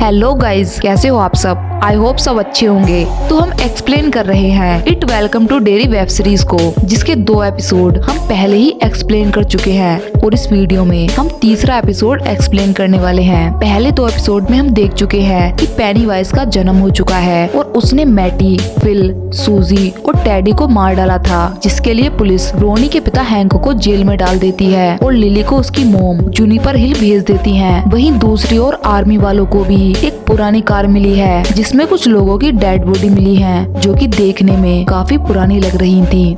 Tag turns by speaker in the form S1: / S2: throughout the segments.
S1: Hello guys, कैसे हो आप सब। आई होप सब अच्छे होंगे। तो हम एक्सप्लेन कर रहे हैं इट वेलकम टू डेरी वेब सीरीज को, जिसके 2 एपिसोड हम पहले ही एक्सप्लेन कर चुके हैं और इस वीडियो में हम तीसरा एपिसोड एक्सप्लेन करने वाले हैं। पहले 2 एपिसोड में हम देख चुके हैं कि पेनीवाइज का जन्म हो चुका है और उसने मैटी, फिल, सूजी और टेडी को मार डाला था, जिसके लिए पुलिस रोनी के पिता हैंक को जेल में डाल देती है और लिली को उसकी मोम जूनिपर हिल भेज देती है। वहीं दूसरी ओर आर्मी वालों को भी एक पुरानी कार मिली है जिसमें कुछ लोगों की डेड बॉडी मिली है, जो कि देखने में काफी पुरानी लग रही थी।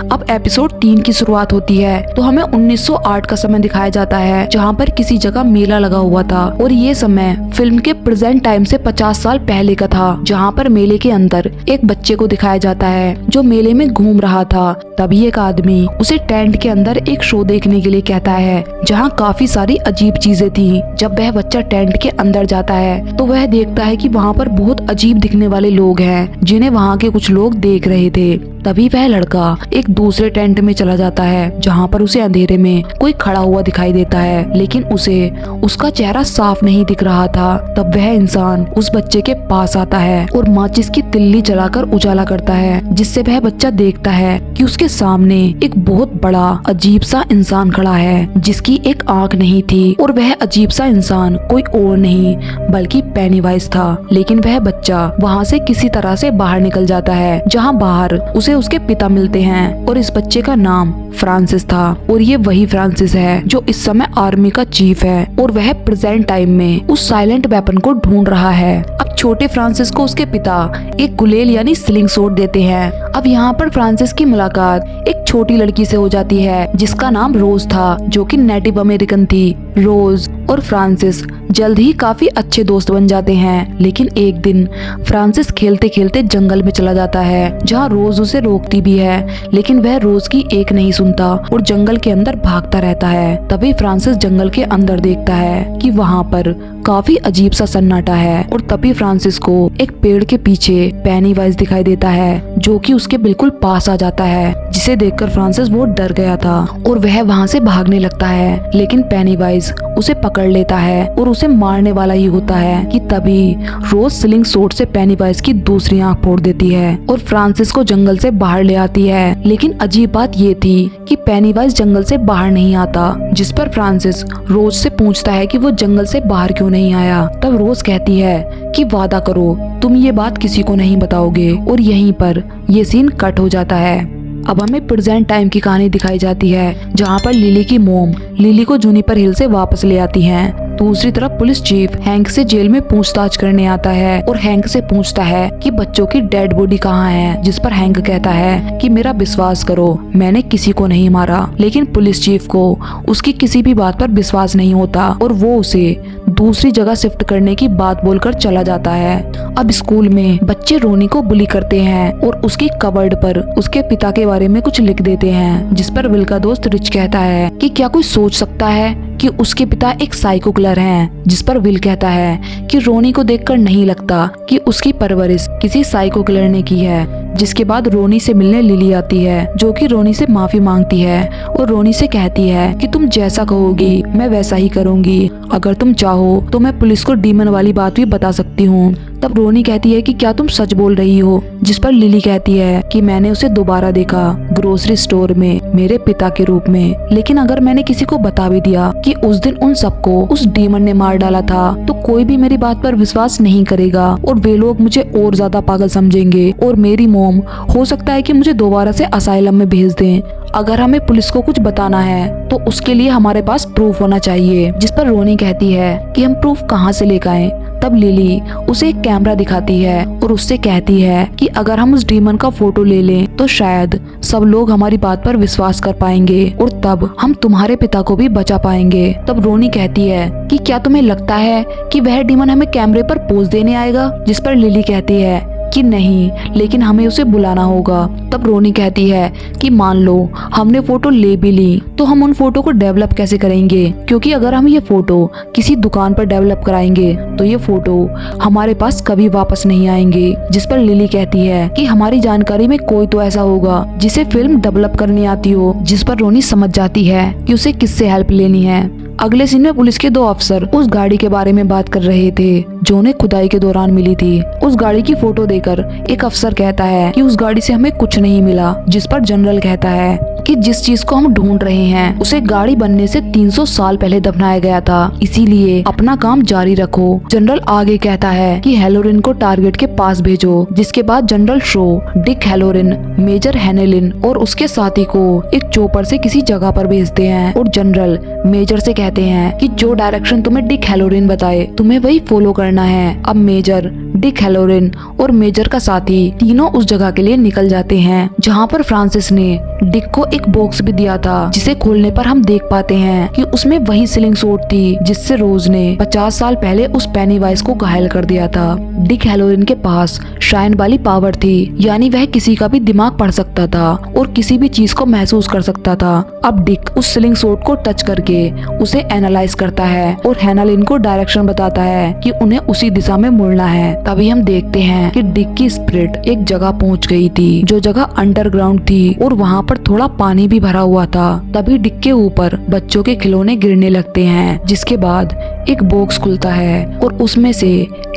S1: अब एपिसोड 3 की शुरुआत होती है तो हमें 1908 का समय दिखाया जाता है, जहाँ पर किसी जगह मेला लगा हुआ था और ये समय फिल्म के प्रेजेंट टाइम से 50 साल पहले का था, जहाँ पर मेले के अंदर एक बच्चे को दिखाया जाता है जो मेले में घूम रहा था। तभी एक आदमी उसे टेंट के अंदर एक शो देखने के लिए कहता है, जहाँ काफी सारी अजीब चीजें थी। जब वह बच्चा टेंट के अंदर जाता है तो वह देखता है कि वहाँ पर बहुत अजीब दिखने वाले लोग हैं, जिन्हें वहाँ के कुछ लोग देख रहे थे। तभी वह लड़का एक दूसरे टेंट में चला जाता है, जहाँ पर उसे अंधेरे में कोई खड़ा हुआ दिखाई देता है, लेकिन उसे उसका चेहरा साफ नहीं दिख रहा था। तब वह इंसान उस बच्चे के पास आता है और माचिस की तिल्ली जलाकर उजाला करता है, जिससे वह बच्चा देखता है कि उसके सामने एक बहुत बड़ा अजीब सा इंसान खड़ा है, जिसकी एक आंख नहीं थी और वह अजीब सा इंसान कोई और नहीं बल्कि पेनीवाइज था। लेकिन वह बच्चा वहाँ से किसी तरह से बाहर निकल जाता है, जहाँ बाहर उसे उसके पिता मिलते हैं और इस बच्चे का नाम फ्रांसिस था और ये वही फ्रांसिस है जो इस समय आर्मी का चीफ है और वह प्रेजेंट टाइम में उस साइलेंट वेपन को ढूंढ रहा है। अब छोटे फ्रांसिस को उसके पिता एक गुलेल यानी स्लिंग शॉट देते हैं। अब यहाँ पर फ्रांसिस की मुलाकात एक छोटी लड़की से हो जाती है जिसका नाम रोज था, जो कि नेटिव अमेरिकन थी। रोज और फ्रांसिस जल्द ही काफी अच्छे दोस्त बन जाते हैं, लेकिन एक दिन फ्रांसिस खेलते खेलते जंगल में चला जाता है, जहाँ रोज उसे रोकती भी है, लेकिन वह रोज की एक नहीं सुनता और जंगल के अंदर भागता रहता है। तभी फ्रांसिस जंगल के अंदर देखता है कि वहाँ पर काफी अजीब सा सन्नाटा है और तभी फ्रांसिस को एक पेड़ के पीछे पेनीवाइज दिखाई देता है, जो कि उसके बिल्कुल पास आ जाता है, जिसे देखकर फ्रांसिस बहुत डर गया था और वह वहाँ से भागने लगता है। लेकिन पेनीवाइज उसे पकड़ लेता है और उसे मारने वाला ही होता है कि तभी रोज स्लिंग शॉट से पेनीवाइज की दूसरी आंख फोड़ देती है और फ्रांसिस को जंगल से बाहर ले आती है। लेकिन अजीब बात ये थी कि पेनीवाइज जंगल से बाहर नहीं आता, जिस पर फ्रांसिस रोज से पूछता है कि वो जंगल से बाहर क्यों नहीं आया। तब रोज कहती है कि वादा करो तुम ये बात किसी को नहीं बताओगे, और यहीं पर ये सीन कट हो जाता है। अब हमें प्रेजेंट टाइम की कहानी दिखाई जाती है, जहाँ पर लिली की मोम लिली को जूनिपर हिल से वापस ले आती हैं। दूसरी तरफ पुलिस चीफ हैंक से जेल में पूछताछ करने आता है और हैंक से पूछता है कि बच्चों की डेड बॉडी कहाँ है, जिस पर हैंक कहता है कि मेरा विश्वास करो, मैंने किसी को नहीं मारा। लेकिन पुलिस चीफ को उसकी किसी भी बात पर विश्वास नहीं होता और वो उसे दूसरी जगह शिफ्ट करने की बात बोलकर चला जाता है। अब स्कूल में बच्चे रोनी को बुली करते हैं और उसकी कबर्ड पर उसके पिता के बारे में कुछ लिख देते हैं, जिस पर विल का दोस्त रिच कहता है कि क्या कोई सोच सकता है कि उसके पिता एक साइको किलर हैं, जिस पर विल कहता है कि रोनी को देखकर नहीं लगता कि उसकी परवरिश किसी साइको किलर ने की है। जिसके बाद रोनी से मिलने लिली आती है, जो कि रोनी से माफी मांगती है और रोनी से कहती है कि तुम जैसा कहोगी मैं वैसा ही करूंगी, अगर तुम चाहो तो मैं पुलिस को डीमन वाली बात भी बता सकती हूँ। तब रोनी कहती है कि क्या तुम सच बोल रही हो, जिस पर लिली कहती है कि मैंने उसे दोबारा देखा ग्रोसरी स्टोर में मेरे पिता के रूप में, लेकिन अगर मैंने किसी को बता भी दिया कि उस दिन उन सबको उस डीमन ने मार डाला था तो कोई भी मेरी बात पर विश्वास नहीं करेगा और वे लोग मुझे और ज्यादा पागल समझेंगे और मेरी मोम हो सकता है कि मुझे दोबारा से असाइलम में भेज दें। अगर हमें पुलिस को कुछ बताना है तो उसके लिए हमारे पास प्रूफ होना चाहिए, जिस पर रोनी कहती है कि हम प्रूफ कहाँ से लेकर आएं। तब लिली उसे एक कैमरा दिखाती है और उससे कहती है कि अगर हम उस डीमन का फोटो ले लें तो शायद सब लोग हमारी बात पर विश्वास कर पाएंगे और तब हम तुम्हारे पिता को भी बचा पाएंगे। तब रोनी कहती है कि क्या तुम्हें लगता है कि वह डीमन हमें कैमरे पर पोज देने आएगा, जिस पर लिली कहती है कि नहीं, लेकिन हमें उसे बुलाना होगा। तब रोनी कहती है कि मान लो हमने फोटो ले भी ली तो हम उन फोटो को डेवलप कैसे करेंगे, क्योंकि अगर हम ये फोटो किसी दुकान पर डेवलप कराएंगे तो ये फोटो हमारे पास कभी वापस नहीं आएंगे। जिस पर लिली कहती है कि हमारी जानकारी में कोई तो ऐसा होगा जिसे फिल्म डेवलप करनी आती हो, जिस पर रोनी समझ जाती है कि उसे किससे हेल्प लेनी है। अगले सीन में पुलिस के 2 अफसर उस गाड़ी के बारे में बात कर रहे थे जो उन्हें खुदाई के दौरान मिली थी। उस गाड़ी की फोटो देकर एक अफसर कहता है कि उस गाड़ी से हमें कुछ नहीं मिला, जिस पर जनरल कहता है कि जिस चीज को हम ढूंढ रहे हैं उसे गाड़ी बनने से 300 साल पहले दफनाया गया था, इसीलिए अपना काम जारी रखो। जनरल आगे कहता है कि हैलोरिन को टारगेट के पास भेजो, जिसके बाद जनरल शो डिक हैलोरिन, मेजर हेनेलिन और उसके साथी को एक चोपर से किसी जगह पर भेजते हैं और जनरल मेजर से कहते हैं कि जो डायरेक्शन तुम्हें डिक हैलोरिन बताए तुम्हें वही फॉलो करना है। अब मेजर, डिक हैलोरिन और मेजर का साथी तीनों उस जगह के लिए निकल जाते हैं जहाँ पर फ्रांसिस ने डिक को एक बॉक्स भी दिया था, जिसे खोलने पर हम देख पाते हैं कि उसमें वही स्लिंग शॉट थी जिससे रोज ने 50 साल पहले उस पेनीवाइज को घायल कर दिया था। डिक हैलोरिन के पास शाइन वाली पावर थी, यानी वह किसी का भी दिमाग पढ़ सकता था और किसी भी चीज को महसूस कर सकता था। अब डिक उस स्लिंग शॉट को टच करके उसे एनालाइज करता है और हेनेलिन को डायरेक्शन बताता है कि उन्हें उसी दिशा में मुड़ना है। तभी हम देखते हैं कि डिक की स्पिरिट एक जगह पहुंच गई थी जो जगह अंडरग्राउंड थी और वहाँ पर थोड़ा पानी भी भरा हुआ था। तभी डिक के ऊपर बच्चों के खिलौने गिरने लगते हैं, जिसके बाद एक बॉक्स खुलता है और उसमें से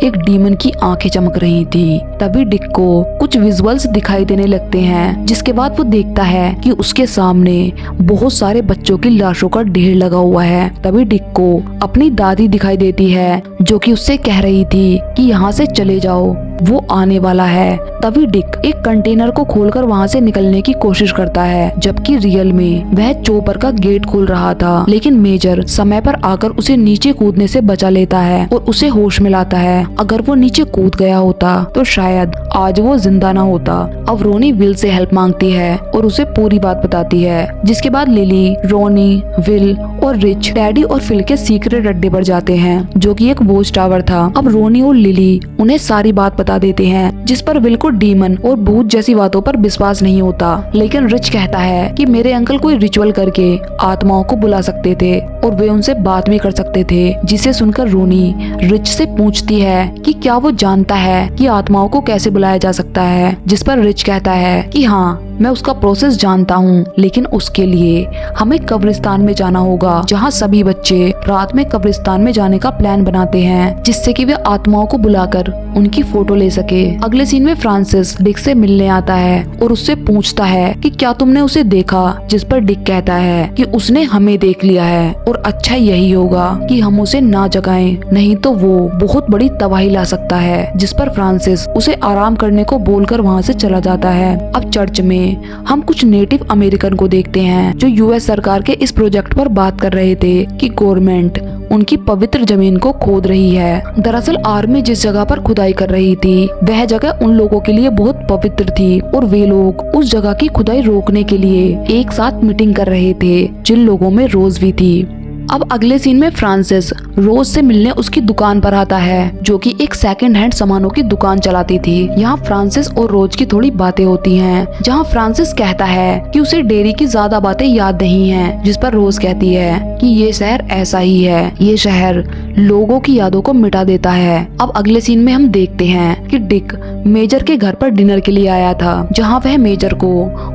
S1: एक डीमन की आंखें चमक रही थी। तभी डिक को कुछ विजुअल्स दिखाई देने लगते हैं, जिसके बाद वो देखता है कि उसके सामने बहुत सारे बच्चों की लाशों का ढेर लगा हुआ है। तभी डिक को अपनी दादी दिखाई देती है जो कि उससे कह रही थी कि यहाँ से चले जाओ, वो आने वाला है। तभी डिक एक कंटेनर को खोलकर वहाँ से निकलने की कोशिश करता है, जबकि रियल में वह चोपर का गेट खोल रहा था, लेकिन मेजर समय पर आकर उसे नीचे कूदने से बचा लेता है और उसे होश में लाता है। अगर वो नीचे कूद गया होता तो शायद आज वो जिंदा ना होता। अब रोनी विल से हेल्प मांगती है और उसे पूरी बात बताती है, जिसके बाद लिली, रोनी, विल और रिच डैडी और फिल के सीक्रेट अड्डे पर जाते हैं जो कि एक वॉच टावर था। अब रोनी और लिली उन्हें सारी बात बता देते हैं, जिस पर विल को डीमन और भूत जैसी बातों पर विश्वास नहीं होता, लेकिन रिच कहता है कि मेरे अंकल कोई रिचुअल करके आत्माओं को बुला सकते थे और वे उनसे बात भी कर सकते थे। जिसे सुनकर रोनी रिच से पूछती है कि क्या वो जानता है कि आत्माओं को कैसे बुलाया जा सकता है, जिस पर रिच कहता है कि हाँ मैं उसका प्रोसेस जानता हूँ, लेकिन उसके लिए हमें कब्रिस्तान में जाना होगा, जहाँ सभी बच्चे रात में कब्रिस्तान में जाने का प्लान बनाते हैं, जिससे कि वे आत्माओं को बुलाकर उनकी फोटो ले सके। अगले सीन में फ्रांसिस डिक से मिलने आता है और उससे पूछता है कि क्या तुमने उसे देखा, जिस पर डिक कहता है कि उसने हमें देख लिया है और अच्छा यही होगा कि हम उसे ना जगाएं, नहीं तो वो बहुत बड़ी तबाही ला सकता है। जिस पर फ्रांसिस उसे आराम करने को बोलकर वहाँ से चला जाता है। अब चर्च में हम कुछ नेटिव अमेरिकन को देखते हैं जो यूएस सरकार के इस प्रोजेक्ट पर बात कर रहे थे कि गवर्नमेंट उनकी पवित्र जमीन को खोद रही है। दरअसल आर्मी जिस जगह पर खुदाई कर रही थी वह जगह उन लोगों के लिए बहुत पवित्र थी और वे लोग उस जगह की खुदाई रोकने के लिए एक साथ मीटिंग कर रहे थे, जिन लोगों में रोज भी थी। अब अगले सीन में फ्रांसिस रोज से मिलने उसकी दुकान पर आता है, जो कि एक सेकंड हैंड सामानों की दुकान चलाती थी। यहाँ फ्रांसिस और रोज की थोड़ी बातें होती हैं, जहाँ फ्रांसिस कहता है कि उसे डेरी की ज्यादा बातें याद नहीं हैं, जिस पर रोज कहती है कि ये शहर ऐसा ही है, ये शहर लोगों की यादों को मिटा देता है। अब अगले सीन में हम देखते हैं कि डिक मेजर के घर पर डिनर के लिए आया था, जहाँ वह मेजर को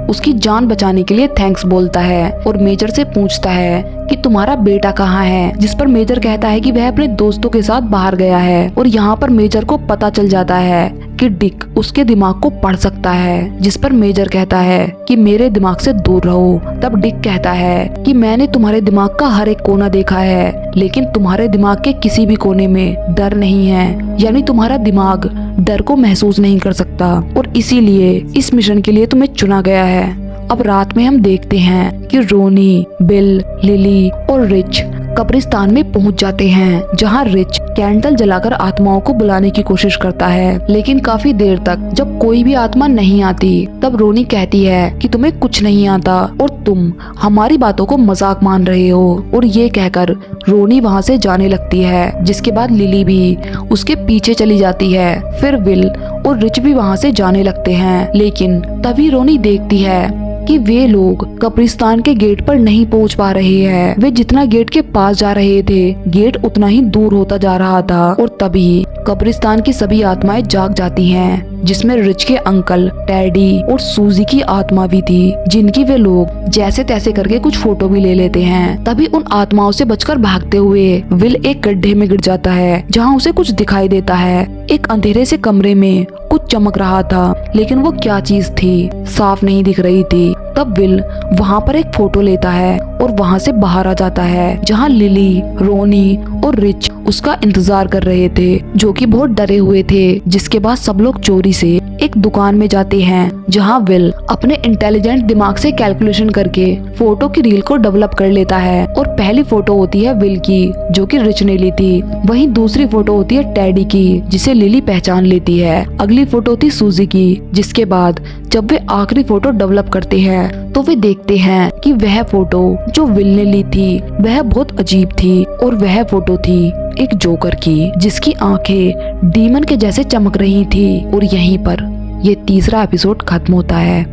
S1: उसकी जान बचाने के लिए थैंक्स बोलता है और मेजर से पूछता है कि तुम्हारा बेटा कहाँ है, जिस पर मेजर कहता है कि वह अपने दोस्तों के साथ बाहर गया है। और यहाँ पर मेजर को पता चल जाता है कि डिक उसके दिमाग को पढ़ सकता है, जिस पर मेजर कहता है कि मेरे दिमाग से दूर रहो। तब डिक कहता है कि मैंने तुम्हारे दिमाग का हर एक कोना देखा है, लेकिन तुम्हारे दिमाग के किसी भी कोने में डर नहीं है, यानी तुम्हारा दिमाग डर को महसूस नहीं कर सकता और इसीलिए इस मिशन के लिए तुम्हें चुना गया है। अब रात में हम देखते हैं कि रोनी, बिल, लिली और रिच कब्रिस्तान में पहुंच जाते हैं, जहां रिच कैंडल जलाकर आत्माओं को बुलाने की कोशिश करता है, लेकिन काफी देर तक जब कोई भी आत्मा नहीं आती तब रोनी कहती है कि तुम्हें कुछ नहीं आता और तुम हमारी बातों को मजाक मान रहे हो, और ये कहकर रोनी वहाँ से जाने लगती है, जिसके बाद लिली भी उसके पीछे चली जाती है। फिर विल और रिच भी वहाँ से जाने लगते हैं, लेकिन तभी रोनी देखती है कि वे लोग कब्रिस्तान के गेट पर नहीं पहुंच पा रहे हैं। वे जितना गेट के पास जा रहे थे, गेट उतना ही दूर होता जा रहा था और तभी कब्रिस्तान की सभी आत्माएं जाग जाती हैं, जिसमें रिच के अंकल, टैडी और सूजी की आत्मा भी थी, जिनकी वे लोग जैसे तैसे करके कुछ फोटो भी ले लेते हैं। तभी उन आत्माओं से बचकर भागते हुए विल एक गड्ढे में गिर जाता है, जहां उसे कुछ दिखाई देता है। एक अंधेरे से कमरे में कुछ चमक रहा था, लेकिन वो क्या चीज थी साफ नहीं दिख रही थी। तब विल वहाँ पर एक फोटो लेता है और वहाँ से बाहर आ जाता है, जहाँ लिली, रोनी और रिच उसका इंतजार कर रहे थे, जो कि बहुत डरे हुए थे। जिसके बाद सब लोग चोरी से एक दुकान में जाते हैं, जहाँ विल अपने इंटेलिजेंट दिमाग से कैलकुलेशन करके फोटो की रील को डेवलप कर लेता है। और पहली फोटो होती है विल की, जो कि रिच ने ली थी। वहीं दूसरी फोटो होती है टैडी की, जिसे लिली पहचान लेती है। अगली फोटो थी सूजी की। जिसके बाद जब वे आखिरी फोटो डेवलप करते हैं, तो वे देखते हैं कि वह फोटो जो विल ने ली थी वह बहुत अजीब थी, और वह फोटो थी एक जोकर की, जिसकी आंखें डीमन के जैसे चमक रही थी। और यहीं पर ये तीसरा एपिसोड खत्म होता है।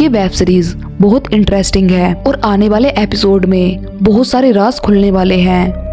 S1: ये वेब सीरीज बहुत इंटरेस्टिंग है और आने वाले एपिसोड में बहुत सारे राज खुलने वाले हैं।